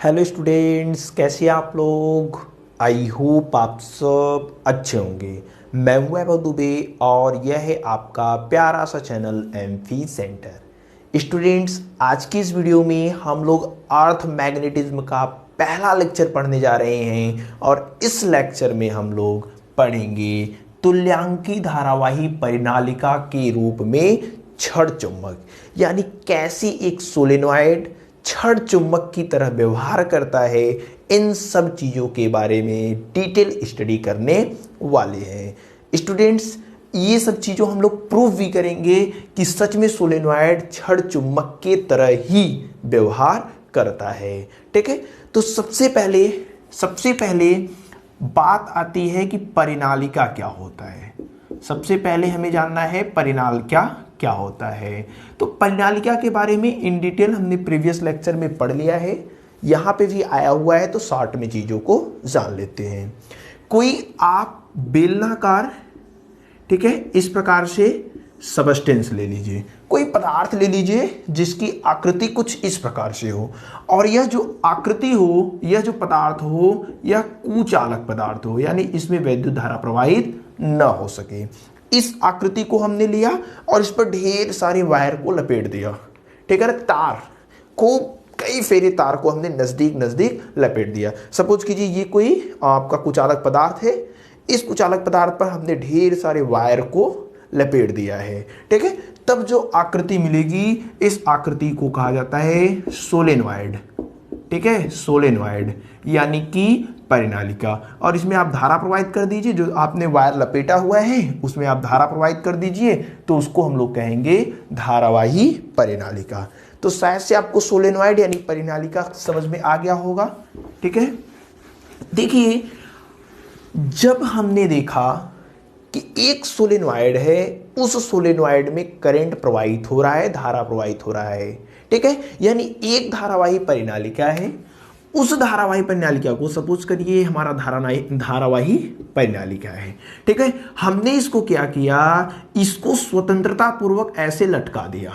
Hello students, कैसे हैं आप लोग। आई होप आप सब अच्छे होंगे। मैं हूं वैभव दुबे और यह है आपका प्यारा सा चैनल एमफी सेंटर। स्टूडेंट्स, आज की इस वीडियो में हम लोग अर्थ मैग्नेटिज्म का पहला लेक्चर पढ़ने जा रहे हैं और इस लेक्चर में हम लोग पढ़ेंगे तुल्यांकी धारावाही परिनालिका के रूप में छड़ चुंबक, यानी कैसी एक सोलेनॉइड छड़ चुंबक की तरह व्यवहार करता है। इन सब चीज़ों के बारे में डिटेल स्टडी करने वाले हैं स्टूडेंट्स। ये सब चीज़ों हम लोग प्रूव भी करेंगे कि सच में सोलेनॉइड छड़ चुंबक के तरह ही व्यवहार करता है। ठीक है, तो सबसे पहले बात आती है कि परिनालिका क्या होता है। सबसे पहले हमें जानना है परिनालिका क्या होता है। तो परिनालिका के बारे में इन डिटेल हमने प्रीवियस लेक्चर में पढ़ लिया है, यहाँ पे भी आया हुआ है, तो शॉर्ट में चीज़ों को जान लेते हैं। कोई आप बेलनाकार, ठीक है, इस प्रकार से सबस्टेंस ले लीजिए, कोई पदार्थ ले लीजिए जिसकी आकृति कुछ इस प्रकार से हो, और यह जो आकृति हो, यह जो पदार्थ हो, यह कुचालक पदार्थ हो, यानी इसमें वैद्युत धारा प्रवाहित न हो सके। इस आकृति को हमने लिया और इस पर ढेर सारे वायर को लपेट दिया। ठीक है ना, तार को, कई फेरे तार को हमने नजदीक नजदीक लपेट दिया। सपोज कीजिए ये कोई आपका कुचालक पदार्थ है, इस कुचालक पदार्थ पर हमने ढेर सारे वायर को लपेट दिया है। ठीक है, तब जो आकृति मिलेगी, इस आकृति को कहा जाता है सोलेनॉइड। ठीक है, सोलेनॉइड यानी कि परिनालिका। और इसमें आप धारा प्रवाहित कर दीजिए, जो आपने वायर लपेटा हुआ है उसमें आप धारा प्रवाहित कर दीजिए, तो उसको हम लोग कहेंगे धारावाही परिनालिका। तो शायद से आपको सोलेनॉइड यानी परिनालिका समझ में आ गया होगा। ठीक है, देखिए, जब हमने देखा कि एक सोलेनॉइड है, उस सोलेनॉइड में करंट प्रवाहित हो रहा है, धारा प्रवाहित हो रहा है। ठीक है, यानी एक धारावाही परिनालिका है, उस धारावाही परिनालिका को सपोज करिए हमारा धारावाही परिनालिका है। ठीक है, हमने इसको क्या किया, इसको स्वतंत्रता पूर्वक ऐसे लटका दिया।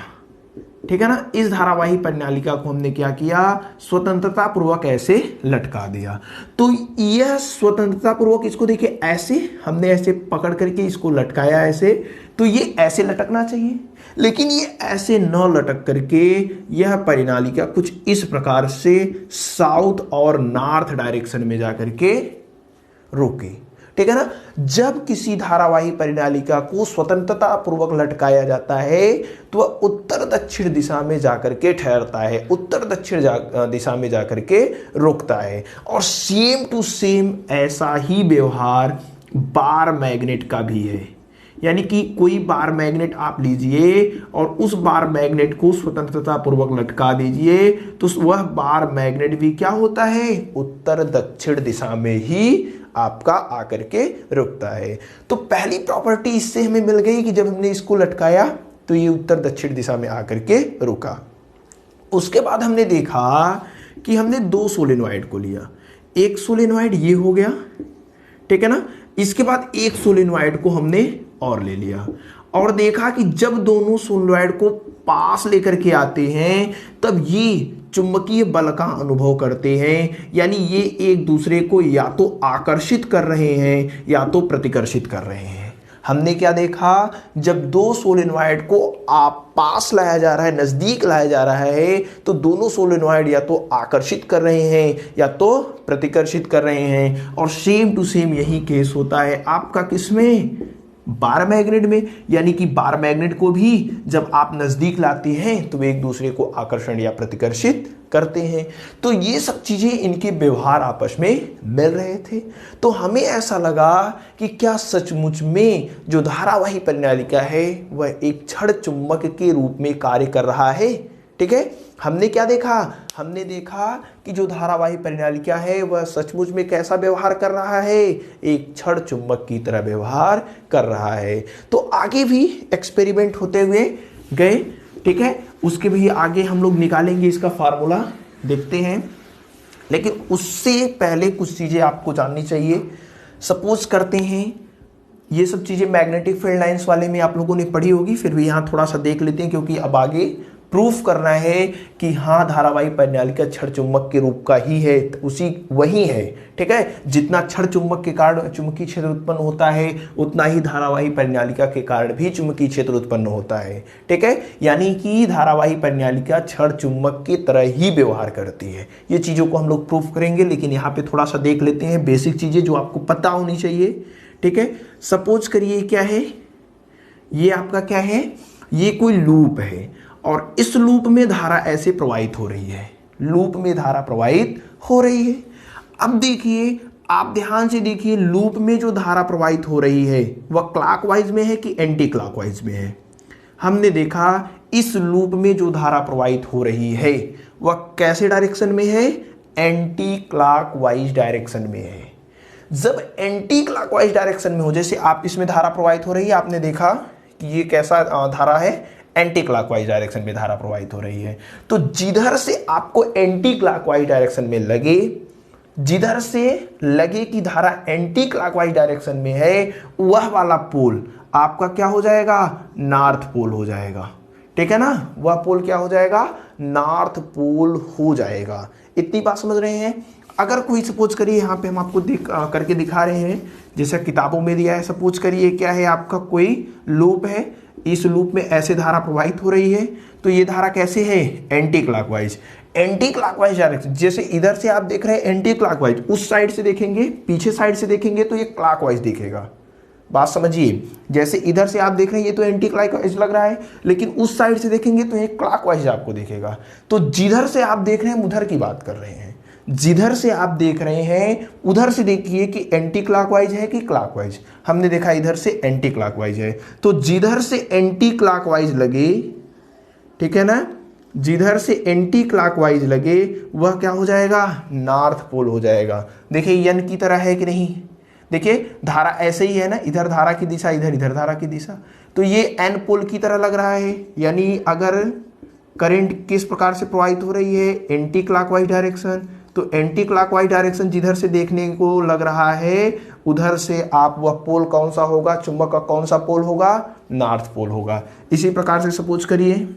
ठीक है ना, इस धारावाही परिनालिका को हमने क्या किया, स्वतंत्रता पूर्वक ऐसे लटका दिया। तो यह स्वतंत्रता पूर्वक, इसको देखिए ऐसे हमने ऐसे पकड़ करके इसको लटकाया ऐसे, तो ये ऐसे लटकना चाहिए, लेकिन ये ऐसे न लटक करके यह परिनालिका कुछ इस प्रकार से साउथ और नॉर्थ डायरेक्शन में जाकर के रुके। ठीक है ना, जब किसी धारावाही परिनालिका को स्वतंत्रता पूर्वक लटकाया जाता है तो वह उत्तर दक्षिण दिशा में जाकर के ठहरता है, उत्तर दक्षिण दिशा में जाकर के रुकता है। और सेम टू सेम ऐसा ही व्यवहार बार मैग्नेट का भी है। यानी कि कोई बार मैग्नेट आप लीजिए और उस बार मैग्नेट को स्वतंत्रता पूर्वक लटका दीजिए, तो वह बार मैग्नेट भी क्या होता है, उत्तर दक्षिण दिशा में ही आपका आकर के रुकता है। तो पहली प्रॉपर्टी इससे हमें मिल गई कि जब हमने इसको लटकाया तो ये उत्तर दक्षिण दिशा में आकर के रुका। उसके बाद हमने देखा कि हमने दो सोलेनॉइड को लिया, एक सोलेनॉइड ये हो गया, ठीक है ना, इसके बाद एक सोलेनॉइड को हमने और ले लिया और देखा कि जब दोनों सोलेनॉइड को पास लेकर के आते हैं तब ये चुंबकीय बल का अनुभव करते हैं, यानी ये एक दूसरे को या तो आकर्षित कर रहे हैं या तो प्रतिकर्षित कर रहे हैं। हमने क्या देखा, जब दो सोलेनॉइड को पास लाया जा रहा है, नजदीक लाया जा रहा है, तो दोनों सोलेनॉइड या तो आकर्षित कर रहे हैं या तो प्रतिकर्षित कर रहे हैं। और सेम टू सेम यही केस होता है आपका किसमें, बार मैग्नेट में। यानी कि बार मैग्नेट को भी जब आप नजदीक लाते हैं तो वे एक दूसरे को आकर्षण या प्रतिकर्षित करते हैं। तो ये सब चीजें, इनके व्यवहार आपस में मिल रहे थे। तो हमें ऐसा लगा कि क्या सचमुच में जो धारावाही परिनालिका है वह एक छड़ चुंबक के रूप में कार्य कर रहा है। ठीक है, हमने क्या देखा, हमने देखा कि जो धारावाही परिनालिका है वह सचमुच में कैसा व्यवहार कर रहा है, एक छड़ चुंबक की तरह व्यवहार कर रहा है। तो आगे भी एक्सपेरिमेंट होते हुए गए। ठीक है, उसके भी आगे हम लोग निकालेंगे, इसका फार्मूला देखते हैं, लेकिन उससे पहले कुछ चीजें आपको जाननी चाहिए। सपोज करते हैं, ये सब चीजें मैग्नेटिक फील्ड लाइंस वाले में आप लोगों ने पढ़ी होगी, फिर भी यहाँ थोड़ा सा देख लेते हैं क्योंकि अब आगे प्रूफ करना है कि हाँ धारावाही परिनालिका क्षण चुंबक के रूप का ही है, उसी वही है। ठीक है, जितना क्षण चुंबक के कारण चुंबकीय क्षेत्र उत्पन्न होता है उतना ही धारावाही परिनालिका के कारण भी चुंबकीय क्षेत्र उत्पन्न होता है। ठीक है, यानी कि धारावाही परिनालिका क्षण चुंबक की तरह ही व्यवहार करती है। ये चीज़ों को हम लोग प्रूफ करेंगे, लेकिन यहाँ पे थोड़ा सा देख लेते हैं बेसिक चीज़ें जो आपको पता होनी चाहिए। ठीक है, सपोज करिए क्या है, ये आपका क्या है, ये कोई लूप है और इस लूप में धारा ऐसे प्रवाहित हो रही है, लूप में धारा प्रवाहित हो रही है। अब देखिए, आप ध्यान से देखिए, लूप में जो धारा प्रवाहित हो रही है वह क्लॉकवाइज में है कि एंटी क्लॉकवाइज में है। हमने देखा इस लूप में जो धारा प्रवाहित हो रही है वह कैसे डायरेक्शन में है, एंटी क्लॉकवाइज डायरेक्शन में है। जब एंटी क्लॉकवाइज डायरेक्शन में हो, जैसे आप इसमें धारा प्रवाहित हो रही है, आपने देखा कि ये कैसा धारा है, एंटी क्लॉकवाइज डायरेक्शन में धारा प्रवाहित हो रही है। तो जिधर से आपको एंटी क्लॉकवाइज डायरेक्शन में लगे, जिधर से लगे कि धारा एंटी क्लॉकवाइज डायरेक्शन में है, वह वाला पोल आपका क्या हो जाएगा, नॉर्थ पोल हो जाएगा। ठीक है ना, वह पोल क्या हो जाएगा, नॉर्थ पोल हो जाएगा। इतनी बात समझ रहे हैं। अगर कोई सपोज करिए, यहाँ पे हम आपको करके दिखा रहे हैं जैसा किताबों में दिया है। सपोज करिए क्या है, आपका कोई लूप है, इस लूप में ऐसे धारा प्रवाहित हो रही है, तो ये धारा कैसे है, anti clockwise. Anti clockwise direction, जैसे इधर से आप देख रहे हैं एंटी क्लॉकवाइज, उस साइड से देखेंगे, पीछे साइड से देखेंगे तो ये क्लॉकवाइज दिखेगा। बात समझिए, जैसे इधर से आप देख रहे हैं ये तो एंटी क्लॉकवाइज लग रहा है, लेकिन उस साइड से देखेंगे तो ये क्लॉकवाइज आपको दिखेगा। तो जिधर से आप देख रहे हैं उधर की बात कर रहे हैं, जिधर से आप देख रहे हैं उधर से देखिए कि एंटी क्लॉकवाइज है कि क्लॉकवाइज। हमने देखा इधर से एंटी क्लॉकवाइज है, तो जिधर से एंटी क्लॉकवाइज लगे, ठीक है ना, जिधर से एंटी क्लॉकवाइज लगे वह क्या हो जाएगा, नॉर्थ पोल हो जाएगा। देखिए यन की तरह है कि नहीं, देखिए धारा ऐसे ही है ना, इधर धारा की दिशा, इधर इधर धारा की दिशा, तो ये एन पोल की तरह लग रहा है। यानी अगर करंट किस प्रकार से प्रवाहित हो रही है, एंटी क्लॉकवाइज डायरेक्शन, तो एंटी क्लॉकवाइज डायरेक्शन जिधर से देखने को लग रहा है उधर से आप वह पोल कौन सा होगा, चुंबक का कौन सा पोल होगा, नॉर्थ पोल होगा। इसी प्रकार से सपोज करिए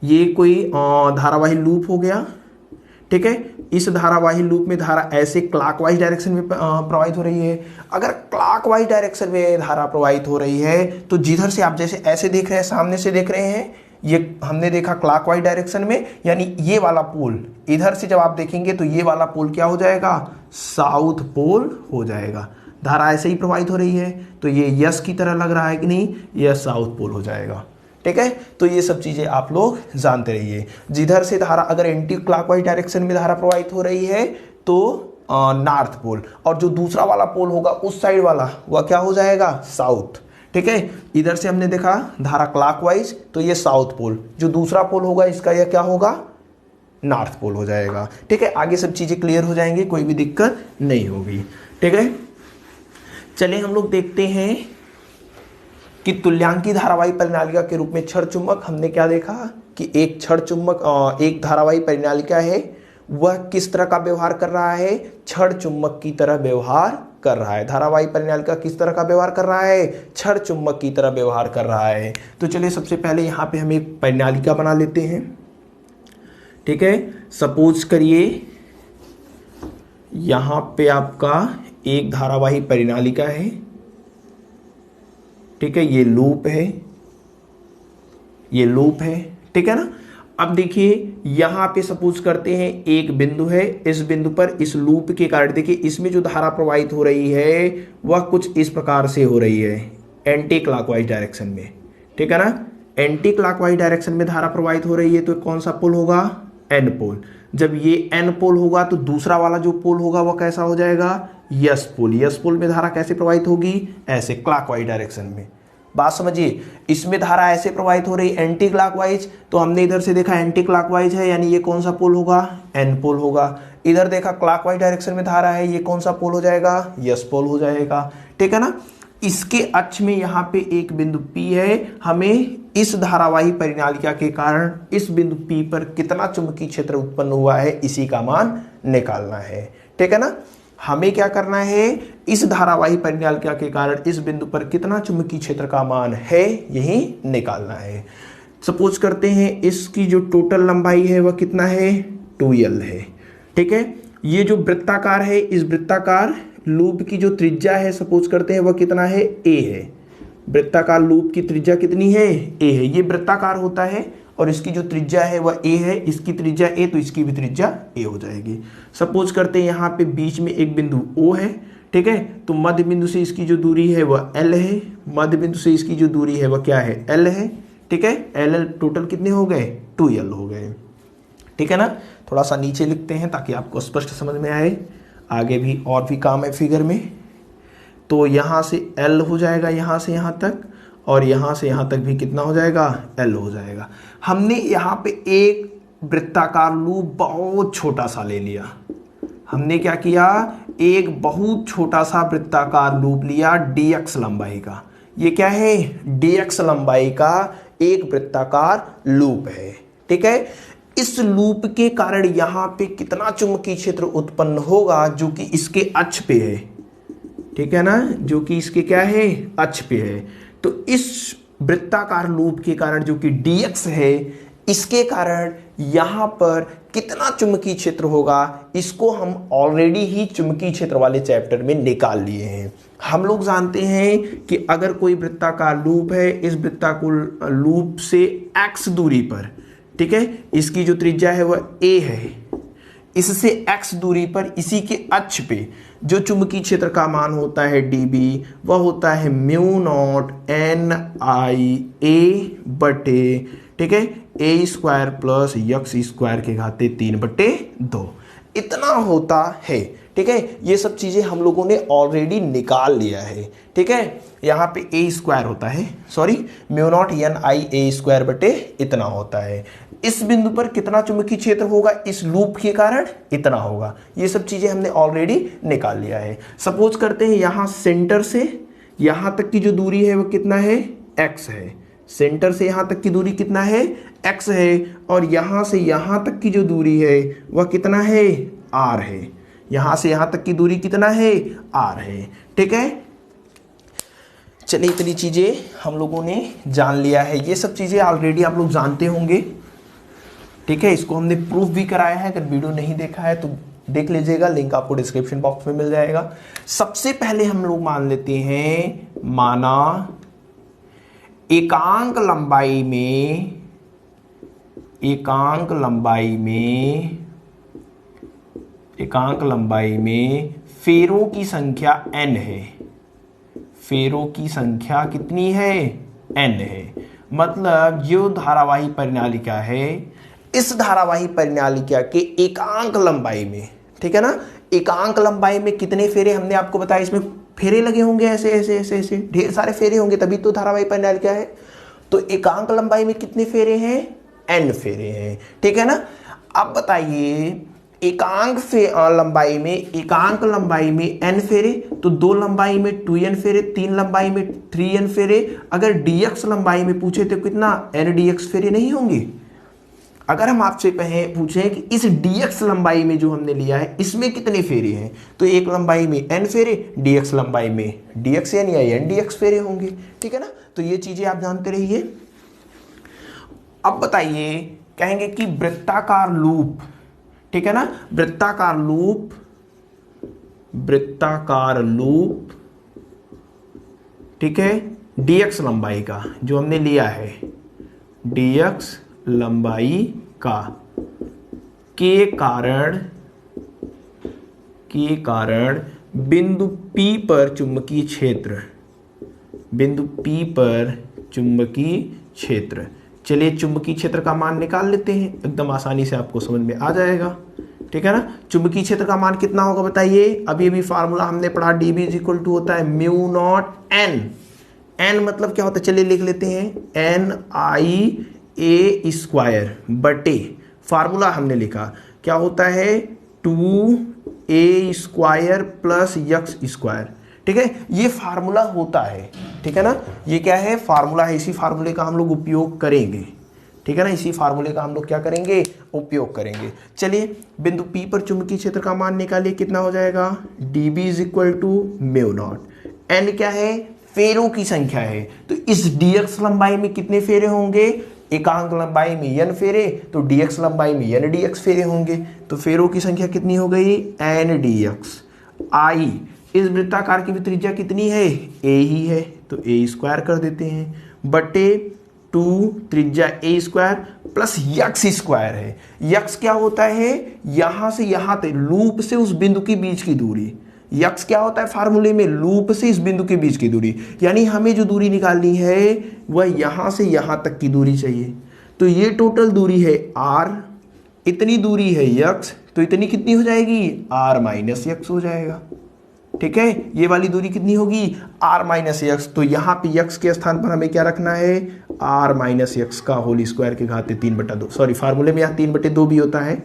ये कोई धारावाही लूप हो गया। ठीक है, इस धारावाही लूप में धारा ऐसे क्लॉकवाइज डायरेक्शन में प्रवाहित हो रही है। अगर क्लॉकवाइज डायरेक्शन में धारा प्रवाहित हो रही है तो जिधर से आप जैसे ऐसे देख रहे हैं, सामने से देख रहे हैं, ये हमने देखा क्लॉकवाइज डायरेक्शन में, यानी ये वाला पोल इधर से जब आप देखेंगे तो ये वाला पोल क्या हो जाएगा, साउथ पोल हो जाएगा। धारा ऐसे ही प्रवाहित हो रही है तो ये यस की तरह लग रहा है कि नहीं, यह साउथ पोल हो जाएगा। ठीक है, तो ये सब चीजें आप लोग जानते रहिए। जिधर से धारा अगर एंटी क्लॉकवाइज डायरेक्शन में धारा प्रवाहित हो रही है तो नॉर्थ पोल, और जो दूसरा वाला पोल होगा उस साइड वाला वह क्या हो जाएगा, साउथ। ठीक है, इधर से हमने देखा धारा क्लॉकवाइज तो ये साउथ पोल, जो दूसरा पोल होगा इसका यह क्या होगा, नॉर्थ पोल हो जाएगा। ठीक है, आगे सब चीजें क्लियर हो जाएंगी, कोई भी दिक्कत नहीं होगी। ठीक है, चलिए हम लोग देखते हैं कि तुल्यांकी धारावाही परिनालिका के रूप में क्षण चुंबक, हमने क्या देखा कि एक क्षण चुंबक, एक धारावाही परिनालिका है, वह किस तरह का व्यवहार कर रहा है, क्षण चुंबक की तरह व्यवहार कर रहा है। धारावाही परिनालिका किस तरह का व्यवहार कर रहा है, क्षण चुंबक की तरह व्यवहार कर रहा है। तो चलिए सबसे पहले यहाँ पे हम एक परिनालिका बना लेते हैं। ठीक है, सपोज करिए यहाँ पे आपका एक धारावाही परिनालिका है। ठीक है, ये लूप है, ये लूप है। ठीक है ना, अब देखिए यहां पे सपोज करते हैं एक बिंदु है, इस बिंदु पर इस लूप के कारण देखिए इसमें जो धारा प्रवाहित हो रही है वह कुछ इस प्रकार से हो रही है, एंटी क्लॉकवाइज डायरेक्शन में। ठीक है ना, एंटी क्लॉकवाइज डायरेक्शन में धारा प्रवाहित हो रही है तो कौन सा पोल होगा, एन पोल। जब ये एन पोल होगा तो दूसरा वाला जो पोल होगा वह कैसा हो जाएगा, यस पोल। यस पोल में धारा कैसे प्रवाहित होगी, ऐसे क्लॉकवाइज डायरेक्शन में। बात समझिए, इसमें धारा ऐसे प्रवाहित हो रही एंटी क्लॉकवाइज, तो हमने इधर से देखा एंटी क्लॉकवाइज है, यानी ये कौन सा पोल होगा, एन पोल होगा। इधर देखा क्लॉकवाइज डायरेक्शन में धारा है, ये कौन सा पोल हो जाएगा, यस पोल हो जाएगा। ठीक है ना, इसके अक्ष में यहाँ पे एक बिंदु P है, हमें इस धारावाही परिनालिका के कारण इस बिंदु P पर कितना चुंबकीय क्षेत्र उत्पन्न हुआ है इसी का मान निकालना है। ठीक है ना, हमें क्या करना है, इस धारावाही परिनालिका के कारण इस बिंदु पर कितना चुंबकीय क्षेत्र का मान है यही निकालना है। सपोज करते हैं इसकी जो टोटल लंबाई है वह कितना है, 2l है। ठीक है, ये जो वृत्ताकार है, इस वृत्ताकार लूप की जो त्रिज्या है सपोज करते हैं वह कितना है, a है। वृत्ताकार लूप की त्रिज्या कितनी है, a है। ये वृत्ताकार होता है और इसकी जो त्रिज्या है वह a है, इसकी त्रिज्या a, तो इसकी भी त्रिज्या a हो जाएगी। सपोज करते हैं यहाँ पे बीच में एक बिंदु O है। ठीक है, तो मध्य बिंदु से इसकी जो दूरी है वह L है, मध्य बिंदु से इसकी जो दूरी है वह क्या है, L है। ठीक है, L टोटल कितने हो गए, 2l हो गए। ठीक है ना, थोड़ा सा नीचे लिखते हैं ताकि आपको स्पष्ट समझ में आए, आगे भी और भी काम है फिगर में। तो यहाँ से L हो जाएगा यहाँ से यहाँ तक, और यहाँ से यहाँ तक भी कितना हो जाएगा, L हो जाएगा। हमने यहाँ पे एक वृत्ताकार लूप बहुत छोटा सा ले लिया। हमने क्या किया, एक बहुत छोटा सा वृत्ताकार लूप लिया dx लंबाई का। ये क्या है, dx लंबाई का एक वृत्ताकार लूप है। ठीक है, इस लूप के कारण यहाँ पे कितना चुंबकीय क्षेत्र उत्पन्न होगा, जो कि इसके अक्ष पे है। ठीक है ना, जो कि इसके क्या है, अक्ष पे है। तो इस वृत्ताकार लूप के कारण जो कि dx है, इसके कारण यहाँ पर कितना चुंबकीय क्षेत्र होगा, इसको हम ऑलरेडी ही चुंबकीय क्षेत्र वाले चैप्टर में निकाल लिए हैं। हम लोग जानते हैं कि अगर कोई वृत्ताकार लूप है, इस वृत्ताकार लूप से x दूरी पर, ठीक है, इसकी जो त्रिज्या है वह a है, इससे x दूरी पर इसी के अक्ष पे जो चुंबकीय क्षेत्र का मान होता है dB, वह होता है म्यू नॉट NIA बटे, ठीक है, a square plus x square के घाते 3/2 इतना होता है। ठीक है, ये सब चीजें हम लोगों ने ऑलरेडी निकाल लिया है। ठीक है, यहाँ पे a स्क्वायर होता है, sorry mu naught NIA square बटे इतना होता है। इस बिंदु पर कितना चुंबकीय क्षेत्र होगा, इस लूप के कारण इतना होगा। ये सब चीजें हमने ऑलरेडी निकाल लिया है। सपोज करते हैं यहाँ सेंटर से यहाँ तक की जो दूरी है वो कितना है, x है। सेंटर से यहाँ तक की दूरी कितना है, x है, और यहाँ से यहाँ तक की जो दूरी है वह कितना है, r है। यहाँ से यहाँ तक की दूरी कितना है, r है। ठीक है, चलिए इतनी चीजें हम लोगों ने जान लिया है। ये सब चीजें ऑलरेडी आप लोग जानते होंगे। ठीक है, इसको हमने प्रूफ भी कराया है, अगर वीडियो नहीं देखा है तो देख लीजिएगा, लिंक आपको डिस्क्रिप्शन बॉक्स में मिल जाएगा। सबसे पहले हम लोग मान लेते हैं, माना एकांक लंबाई में फेरों की संख्या n है। फेरों की संख्या कितनी है, n है। मतलब जो धारावाही परिनालिका है, इस धारावाही परिनालिका के एकांक लंबाई में, ठीक है ना, एकांक लंबाई में कितने फेरे हमने आपको बताया, इसमें फेरे लगे होंगे ऐसे ऐसे ऐसे ऐसे ढेर सारे फेरे होंगे, तभी तो धारावाही परिनालिका है। तो एकांक लंबाई में कितने फेरे हैं, n फेरे हैं। ठीक है ना, अब बताइए एकांक लंबाई में n फेरे, तो 2 लंबाई में 2n फेरे, 3 लंबाई में 3n फेरे। अगर dx लंबाई में पूछे तो कितना, n dx फेरे नहीं होंगे। अगर हम आपसे पूछें कि इस dx लंबाई में जो हमने लिया है इसमें कितने फेरे हैं, तो एक लंबाई में n फेरे, dx लंबाई में dxn या n dx फेरे होंगे। ठीक है ना, तो ये चीजें आप जानते रहिए। अब बताइए, कहेंगे कि वृत्ताकार लूप, ठीक है ना, वृत्ताकार लूप, ठीक है, dx लंबाई का जो हमने लिया है, dx लंबाई का के कारण बिंदु P पर चुंबकीय क्षेत्र, चलिए चुंबकीय क्षेत्र का मान निकाल लेते हैं, एकदम आसानी से आपको समझ में आ जाएगा। ठीक है ना, चुंबकीय क्षेत्र का मान कितना होगा बताइए। अभी फार्मूला हमने पढ़ा, dB = होता है म्यू नॉट n। n मतलब क्या होता है, चलिए लिख लेते हैं, NIA स्क्वायर बटे, फार्मूला हमने लिखा क्या होता है, 2a square plus x square. ठीक है, ये फार्मूला होता है। ठीक है ना, ये क्या है, फार्मूला है, इसी फार्मूले का हम लोग उपयोग करेंगे। ठीक है ना, इसी फार्मूले का हम लोग क्या करेंगे, उपयोग करेंगे। चलिए बिंदु P पर चुंबकीय क्षेत्र का मान निकालिए, कितना हो जाएगा, dB = म्यू नॉट। n क्या है, फेरों की संख्या है, तो इस dx लंबाई में कितने फेरे होंगे, एकांक लंबाई में n फेरे तो dx लंबाई में n dx फेरे होंगे। तो फेरों की संख्या कितनी हो गई, n dx। आई इस वृत्ताकार की भी त्रिज्या कितनी है, a ही है, तो a स्क्वायर कर देते हैं बटे 2 त्रिज्या a square plus x square है। यक्स क्या होता है, यहां से यहां तक लूप से उस बिंदु के बीच की दूरी। यक्स क्या होता है फार्मूले में, लूप से इस बिंदु के बीच की दूरी, यानी हमें जो दूरी निकालनी है वह यहां से यहां तक की दूरी चाहिए। तो ये टोटल दूरी है r, इतनी दूरी है यक्स, तो इतनी कितनी हो जाएगी, r माइनस यक्स हो जाएगा। ठीक है, ये वाली दूरी कितनी होगी, r माइनस यक्स। तो यहाँ पे यक्स के स्थान पर हमें क्या रखना है, r माइनस यक्स का होल स्क्वायर के घाते 3/2। सॉरी, फार्मूले में यहाँ 3/2 भी होता है।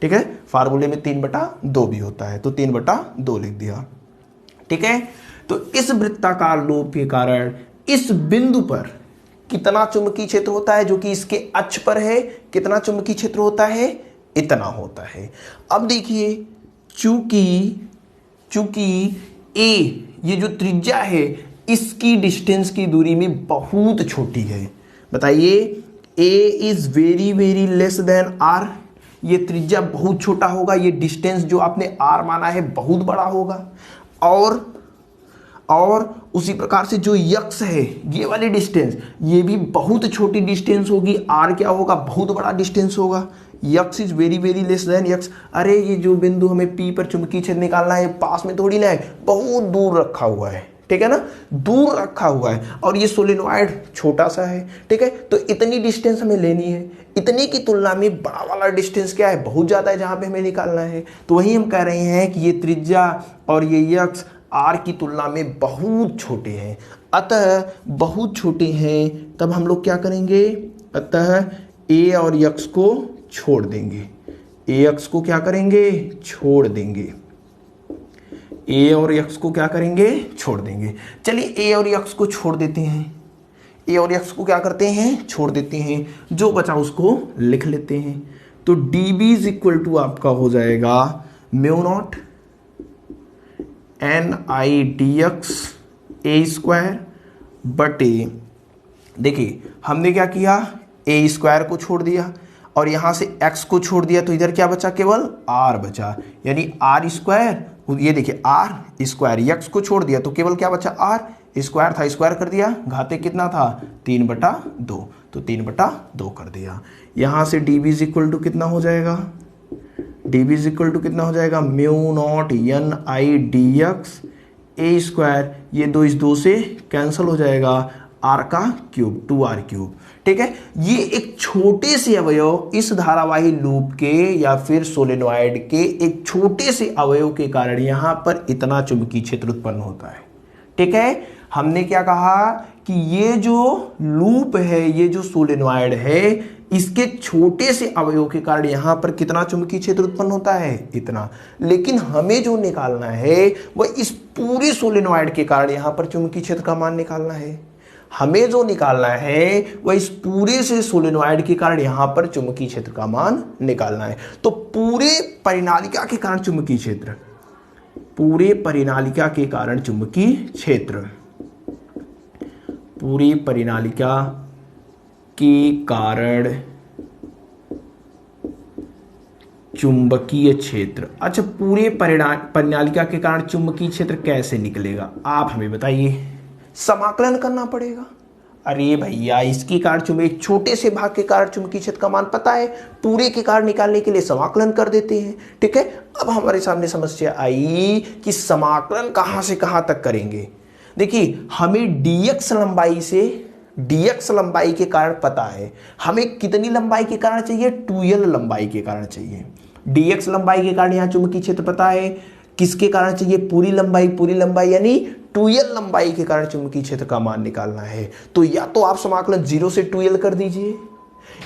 ठीक है, फार्मूले में 3/2 भी होता है, तो 3/2 लिख दिया। ठीक है, तो इस वृत्ताकार लूप के कारण इस बिंदु पर कितना चुंबकीय क्षेत्र होता है, जो कि इसके अक्ष पर है, कितना चुंबकीय क्षेत्र होता है, इतना होता है। अब देखिए, चूंकि a ये जो त्रिज्या है इसकी डिस्टेंस की दूरी में बहुत छोटी है। बताइए, a is very very less than r, ये त्रिज्या बहुत छोटा होगा, ये डिस्टेंस जो आपने r माना है बहुत बड़ा होगा। और उसी प्रकार से जो यक्स है, ये वाली डिस्टेंस, ये भी बहुत छोटी डिस्टेंस होगी। r क्या होगा, बहुत बड़ा डिस्टेंस होगा। X is very very less than x. अरे ये जो बिंदु हमें P पर चुंबकीय क्षेत्र निकालना है, पास में थोड़ी ना है, बहुत दूर रखा हुआ है। ठीक है ना, दूर रखा हुआ है, और ये सोलेनोइड छोटा सा है। ठीक है, तो इतनी डिस्टेंस हमें लेनी है। इतनी की तुलना में बड़ा वाला डिस्टेंस क्या है, बहुत ज्यादा है, जहां पे हमें निकालना है। तो वही हम कह रहे हैं कि ये त्रिज्या और ये यक्स r की तुलना में बहुत छोटे हैं। अतः बहुत छोटे हैं, तब हम लोग क्या करेंगे, अतः a और यक्स को छोड़ देंगे। ax को क्या करेंगे, छोड़ देंगे। a और x को क्या करेंगे, छोड़ देंगे। चलिए a और x को छोड़ देते हैं। a और x को क्या करते हैं, छोड़ देते हैं। जो बचा उसको लिख लेते हैं। तो dB इज इक्वल टू आपका हो जाएगा mu naught ni dx a square बटे, देखिए हमने क्या किया, a स्क्वायर को छोड़ दिया और यहां से x को छोड़ दिया, तो इधर क्या बचा, केवल r बचा, यानी r स्क्वायर। ये देखिए r स्क्वायर, x को छोड़ दिया तो केवल क्या बचा, r स्क्वायर था, स्क्वायर कर दिया, घाते कितना था, 3/2, तो 3/2 कर दिया। यहां से dB इज इक्वल टू कितना हो जाएगा, dB इज इक्वल टू कितना हो जाएगा, mu naught ni dx a square, ये 2 इस 2 से कैंसिल हो जाएगा, r का क्यूब, 2r³। ठीक है, ये एक छोटे से अवयव, इस धारावाही लूप के या फिर सोलेनोइड के एक छोटे से अवयव के कारण यहां पर इतना चुंबकीय क्षेत्र उत्पन्न होता है। ठीक है, हमने क्या कहा कि ये जो लूप है, ये जो सोलेनोइड है, इसके छोटे से अवयव के कारण यहां पर कितना चुंबकीय क्षेत्र उत्पन्न होता है, इतना। लेकिन हमें जो निकालना है वह इस पूरे सोलेनोइड के कारण यहां पर चुंबकीय क्षेत्र का मान निकालना है। हमें जो निकालना है वह इस पूरे से सोलेनोइड के कारण यहां पर चुंबकीय क्षेत्र का मान निकालना है। तो पूरे परिनालिका के कारण चुंबकीय क्षेत्र, पूरे परिनालिका के कारण चुंबकीय क्षेत्र, पूरी परिनालिका के कारण चुंबकीय क्षेत्र। अच्छा, पूरे परिनालिका के कारण चुंबकीय क्षेत्र कैसे निकलेगा, आप हमें बताइए। समाकलन करना पड़ेगा। अरे भैया, इसके कारण एक छोटे से भाग के कारण चुंबकीय क्षेत्र का मान पता है, पूरे के कारण निकालने के लिए समाकलन कर देते हैं। ठीक है, अब हमारे सामने समस्या आई कि समाकलन कहां से कहां तक करेंगे। देखिए, हमें dx लंबाई से, dx लंबाई के कारण पता है, हमें कितनी लंबाई के कारण चाहिए, 2l लंबाई के कारण चाहिए। dx लंबाई के कारण यहां चुंबकीय क्षेत्र पता है, किसके कारण चाहिए, पूरी लंबाई यानी 2l लंबाई के कारण चुंबकीय क्षेत्र का मान निकालना है। तो या तो आप समाकलन 0 से 2l कर दीजिए,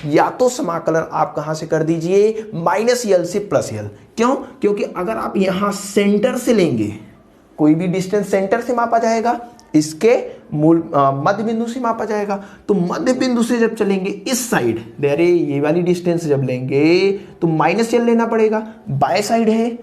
या तो समाकलन आप कहां से कर दीजिए, -l से +l। क्यों, क्योंकि अगर आप यहां सेंटर से लेंगे, कोई भी डिस्टेंस सेंटर से मापा जाएगा, इसके मूल मध्य बिंदु से मापा जाएगा। तो मध्य बिंदु से जब चलेंगे इस साइड, ये वाली डिस्टेंस जब लेंगे तो -l लेना पड़ेगा, बाय साइड है।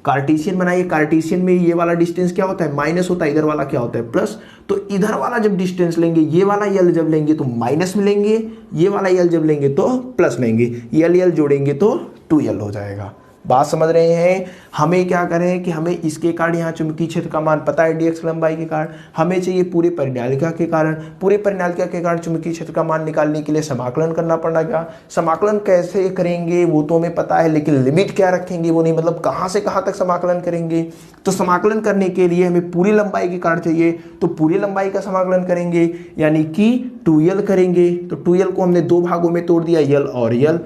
कार्टेशियन बनाइए, कार्टेशियन में ये वाला डिस्टेंस क्या होता है, माइनस होता है, इधर वाला क्या होता है, प्लस। तो इधर वाला जब डिस्टेंस लेंगे, ये वाला यल जब लेंगे तो माइनस में लेंगे, ये वाला यल जब लेंगे तो प्लस लेंगे, यल यल जोड़ेंगे तो 2l हो जाएगा। बात समझ रहे हैं। हमें क्या करें कि हमें इसके कारण यहाँ चुंबकीय क्षेत्र का मान पता है dx लंबाई के कारण, हमें चाहिए पूरे परिनालिका के कारण, पूरे परिनालिका के कारण चुंबकीय क्षेत्र का मान निकालने के लिए समाकलन करना पड़ेगा। समाकलन कैसे करेंगे वो तो हमें पता है, लेकिन लिमिट क्या रखेंगे वो नहीं, मतलब कहाँ से कहाँ तक समाकलन करेंगे। तो समाकलन करने के लिए हमें पूरी लंबाई के कारण चाहिए, तो पूरी लंबाई का समाकलन करेंगे यानी कि 2l करेंगे। तो 2l को हमने दो भागों में तोड़ दिया, यल और यल।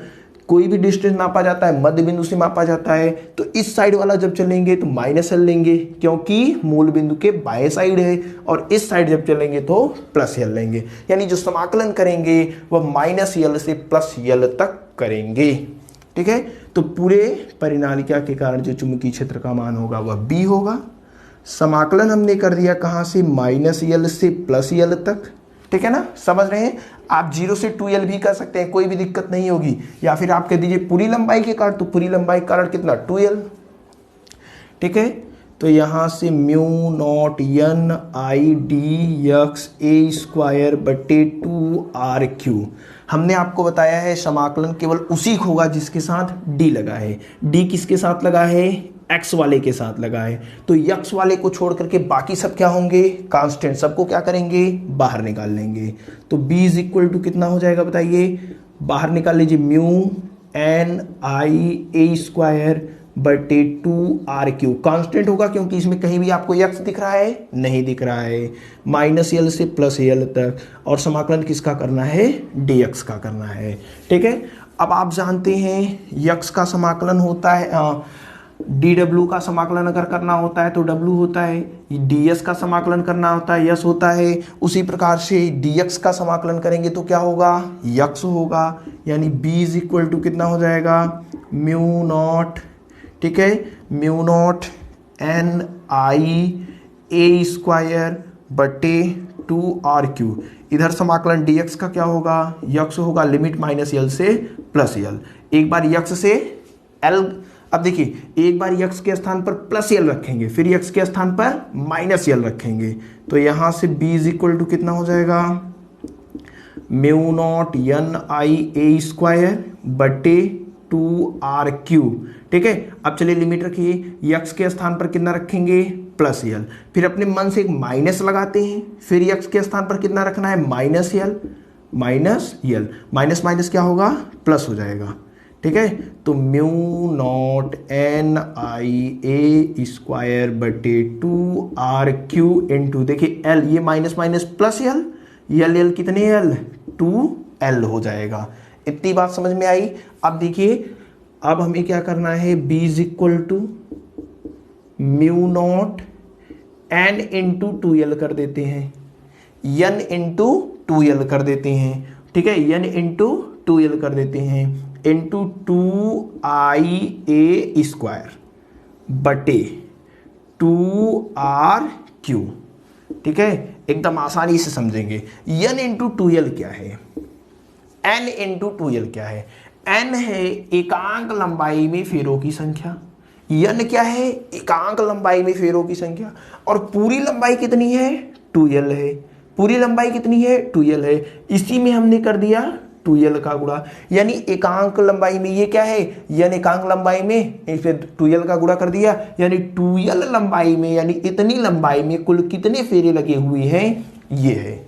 कोई भी डिस्टेंस मापा जाता है मध्य बिंदु से मापा जाता है, तो इस साइड वाला जब चलेंगे तो माइनस एल लेंगे क्योंकि मूल बिंदु के बाएं साइड है, और इस साइड जब चलेंगे तो प्लस एल लेंगे, यानी जो समाकलन करेंगे वह माइनस यल से प्लस यल तक करेंगे। ठीक है, तो पूरे परिनालिका के कारण जो चुंबकीय क्षेत्र का मान होगा वह बी होगा। समाकलन हमने कर दिया कहाँ से, माइनस यल से प्लस यल तक। ठीक है ना, समझ रहे हैं। आप 0 से 2l भी कर सकते हैं, कोई भी दिक्कत नहीं होगी, या फिर आप कह दीजिए पूरी लंबाई के कारण, तो पूरी लंबाई के कारण कितना, 2l। ठीक है, तो यहां से mu naught n i dx a square बटे 2r3। हमने आपको बताया है समाकलन केवल उसी को होगा जिसके साथ d लगा है। d किसके साथ लगा है, x वाले के साथ लगा है। तो x वाले को छोड़ करके बाकी सब क्या होंगे, कांस्टेंट, सबको क्या करेंगे, बाहर निकाल लेंगे। तो b इज इक्वल टू कितना हो जाएगा बताइए, बाहर निकाल लीजिए, mu n i a square बटे 2r3। कांस्टेंट होगा क्योंकि इसमें कहीं भी आपको x दिख रहा है, नहीं दिख रहा है, माइनस यल से प्लस यल तक। और समाकलन किसका करना है, dx का करना है। ठीक है, अब आप जानते हैं x का समाकलन होता है, dw का समाकलन अगर करना होता है तो w होता है, ds का समाकलन करना होता है यस होता है। उसी प्रकार से dx का समाकलन करेंगे तो क्या होगा, यक्स होगा, यानी b इज इक्वल टू कितना हो जाएगा, म्यू नॉट, ठीक है, mu naught n i a square बटे 2r3। इधर समाकलन dx का क्या होगा, यक्स होगा, लिमिट माइनस यल से प्लस यल। एक बार यक्स से l, अब देखिए एक बार यक्स के स्थान पर प्लस यल रखेंगे, फिर यक्स के स्थान पर माइनस यल रखेंगे, तो यहां से b इज इक्वल टू कितना हो जाएगा, mu naught n i a square बटे 2r3। ठीक है, अब चलिए लिमिट रखिए, यक्स के स्थान पर कितना रखेंगे, प्लस यल, फिर अपने मन से एक माइनस लगाते हैं, फिर यक्स के स्थान पर कितना रखना है, माइनस यल, माइनस यल, माइनस माइनस क्या होगा, प्लस हो जाएगा। ठीक है, तो mu naught n i a square बटे 2r3 इंटू, देखिए l, ये माइनस माइनस प्लस यल, यल यल कितने यल, 2l हो जाएगा। इतनी बात समझ में आई। अब देखिए, अब हमें क्या करना है, b is equal to mu naught n into 2l कर देते हैं, n इंटू 2l कर देते हैं। ठीक है, n इंटू 2l कर देते हैं, इंटू 2ia स्क्वायर बटे 2r3। ठीक है, एकदम आसानी से समझेंगे। n इंटू 2l क्या है, n इंटू 2l क्या है, n है एकांक लंबाई में फेरों की संख्या, n क्या है, एकांक लंबाई में फेरों की संख्या, और पूरी लंबाई कितनी है, 2l है, पूरी लंबाई कितनी है, 2l है, इसी में हमने कर दिया 2l का गुणा, यानी एकांक लंबाई में ये क्या है, n एकांक लंबाई में इसे 2l का गुणा कर दिया, यानी 2l लंबाई में, यानी इतनी लंबाई में कुल कितने फेरे लगे हुए हैं, ये है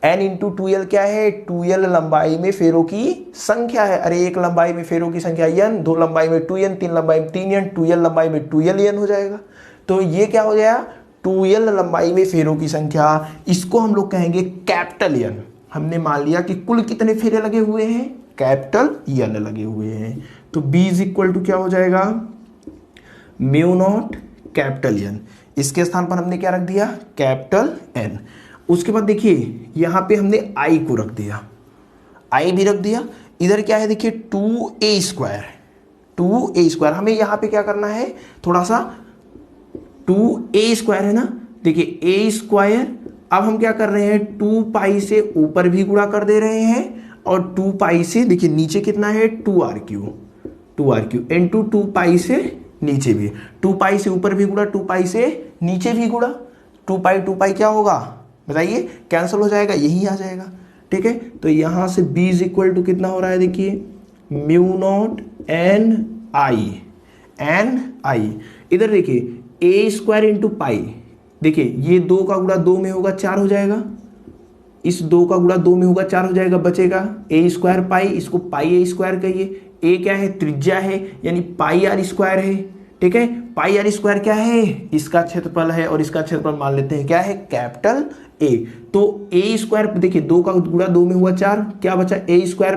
n इंटू 2l क्या है, 2l लंबाई में फेरों की संख्या है। अरे एक लंबाई में फेरों की संख्या n, दो लंबाई में 2n, तीन लंबाई में 3n, 2l लंबाई में 2l हो जाएगा। तो ये क्या हो गया, 2l लंबाई में फेरों की संख्या, इसको हम लोग कहेंगे कैपिटल n। हमने मान लिया कि कुल कितने फेरे लगे हुए हैं, कैपिटल n लगे हुए हैं। तो b इज इक्वल टू क्या हो जाएगा, म्यू नॉट कैपिटल n, इसके स्थान पर हमने क्या रख दिया, कैपिटल n। उसके बाद देखिए यहां पे हमने i को रख दिया, i भी रख दिया, इधर क्या है देखिए 2a स्क्वायर, 2a स्क्वायर, हमें यहां पे क्या करना है, थोड़ा सा 2a स्क्वायर है ना, देखिए a स्क्वायर, अब हम क्या कर रहे हैं, 2 पाई से ऊपर भी गुणा कर दे रहे हैं, और 2 पाई से देखिए नीचे कितना है, 2r3 इंटू 2 पाई से नीचे भी, 2 पाई से ऊपर भी गुणा, 2 पाई से नीचे भी गुणा, 2 पाई क्या होगा बताइए, कैंसिल हो जाएगा, यही आ जाएगा। ठीक है, तो यहां से b इज इक्वल टू कितना हो रहा है, देखिए म्यू नॉट एन आई, इधर देखिए ए स्क्वायर इंटू पाई, देखिए ये 2 का गुणा 2 में होगा 4 हो जाएगा, इस 2 का गुणा 2 में होगा 4 हो जाएगा, बचेगा ए स्क्वायर पाई, इसको पाई ए स्क्वायर कहिए, ए क्या है त्रिज्या है यानी पाई आर स्क्वायर है। ठीक है, पाई आर स्क्वायर क्या है, इसका क्षेत्रफल है और इसका क्षेत्रफल मान लेते हैं क्या है, कैपिटल ए। तो ए स्क्वायर देखिए 2 का गुणा 2 में हुआ 4, क्या बचा ए स्क्वायर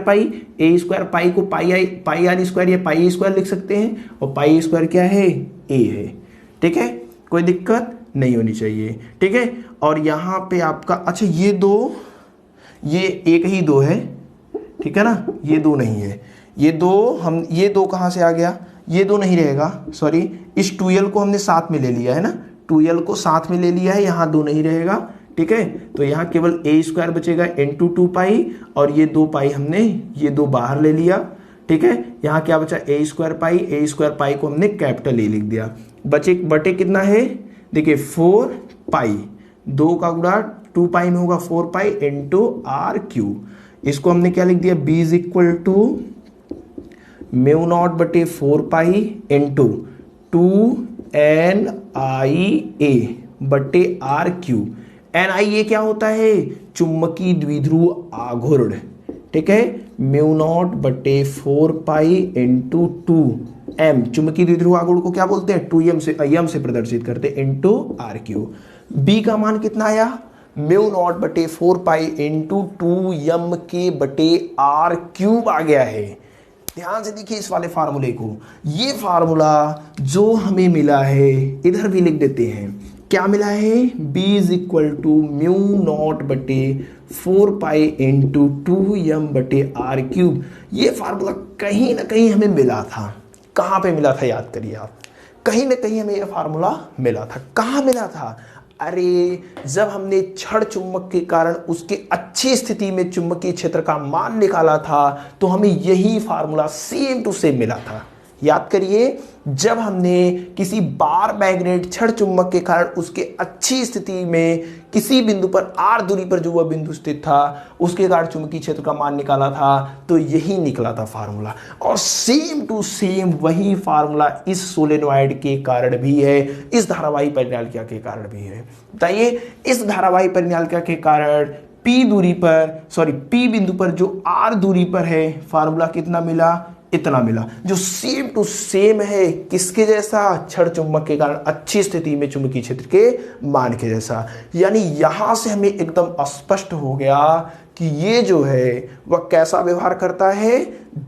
पाई को पाई आर स्क्वायर या पाई स्क्वायर लिख सकते हैं, और पाई स्क्वायर क्या है, ए है। ठीक है, कोई दिक्कत नहीं होनी चाहिए। ठीक है, और यहाँ पे आपका अच्छा ये 2, ये एक ही 2 है, ठीक है ना, ये 2 नहीं है, ये 2 कहाँ से आ गया, ये 2 नहीं रहेगा, सॉरी इस 2l को हमने साथ में ले लिया है ना, 2l को साथ में ले लिया है, यहाँ 2 नहीं रहेगा। ठीक है, तो यहाँ केवल ए स्क्वायर बचेगा इंटू 2 पाई, और ये 2 पाई हमने ये 2 बाहर ले लिया। ठीक है, यहाँ क्या बचा ए स्क्वायर पाई को हमने कैपिटल ए लिख दिया, बटे कितना है, देखिए 4 पाई, 2 का गुणा 2 पाई में होगा 4 पाई इंटू आर क्यू, इसको हमने क्या लिख दिया, b is equal to mu naught बटे 4 पाई इंटू 2 NIA बटे आर क्यू। NIA क्या होता है, चुंबकीय द्विध्रुव आघूर्ण। ठीक है, म्यू नॉट बटे 4 पाई इंटू 2m, चुंबकीय द्विध्रुव आघूर्ण को क्या बोलते हैं, 2m से यम से प्रदर्शित करते हैं, इंटू आर क्यू। बी का मान कितना आया, म्यू नॉट बटे 4 पाई इंटू 2m के बटे आर क्यूब आ गया है। ध्यान से देखिए इस वाले फार्मूले को, ये फार्मूला जो हमें मिला है इधर भी लिख देते हैं, क्या मिला है, b is equal to mu naught बटे 4 पाई इंटू 2m बटे आर क्यूब। ये फार्मूला कहीं ना कहीं हमें मिला था, कहाँ पे मिला था याद करिए आप, कहीं ना कहीं हमें यह फार्मूला मिला था, कहाँ मिला था, अरे जब हमने छड़ चुंबक के कारण उसके अच्छी स्थिति में चुंबकीय क्षेत्र का मान निकाला था, तो हमें यही फार्मूला सेम टू सेम मिला था। याद करिए, जब हमने किसी बार मैग्नेट छड़ चुंबक के कारण उसके अच्छी स्थिति में किसी बिंदु पर r दूरी पर जो वह बिंदु स्थित था उसके कारण चुंबकीय क्षेत्र का मान निकाला था, तो यही निकला था फार्मूला, और सेम टू सेम वही फार्मूला इस सोलेनॉइड के कारण भी है, इस धारावाही परिनालिका के कारण भी है। बताइए, इस धारावाही परिनालिका के कारण P दूरी पर, सॉरी P बिंदु पर जो r दूरी पर है, फार्मूला कितना मिला, इतना मिला, जो सेम टू सेम है किसके जैसा, छड़ चुंबक के कारण अच्छी स्थिति में चुंबकीय क्षेत्र के मान के जैसा। यानी यहां से हमें एकदम स्पष्ट हो गया कि ये जो है वह कैसा व्यवहार करता है,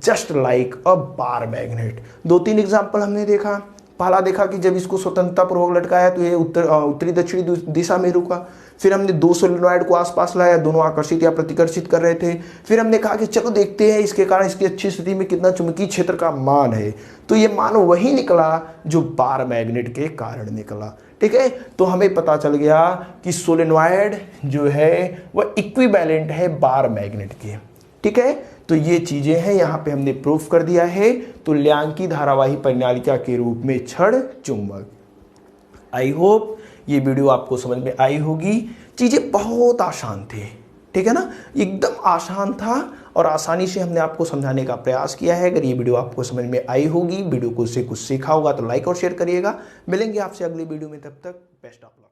जस्ट लाइक अ बार मैग्नेट। 2-3 एग्जांपल हमने देखा, पहला देखा कि जब इसको स्वतंत्रतापूर्वक लटकाया तो ये उत्तरी दक्षिणी दिशा में रुका, फिर हमने 2 सोलेनॉइड को आसपास लाया, दोनों आकर्षित या प्रतिकर्षित कर रहे थे, फिर हमने कहा कि चलो देखते हैं इसके कारण इसकी अच्छी स्थिति में कितना चुंबकीय क्षेत्र का मान है, तो ये मान वही निकला जो बार मैग्नेट के कारण निकला। ठीक है, तो हमें पता चल गया कि सोलेनॉइड जो है वह इक्विवेलेंट है बार मैग्नेट के। ठीक है, तो ये चीजें हैं, यहां पे हमने प्रूफ कर दिया है तुल्यांकी धारावाही परिनालिका के रूप में छड़ चुंबक। आई होप ये वीडियो आपको समझ में आई होगी। चीजें बहुत आसान थी, ठीक है ना, एकदम आसान था और आसानी से हमने आपको समझाने का प्रयास किया है। अगर ये वीडियो आपको समझ में आई होगी, वीडियो को से कुछ सीखा होगा तो लाइक और शेयर करिएगा। मिलेंगे आपसे अगली वीडियो में, तब तक बेस्ट ऑफ लक।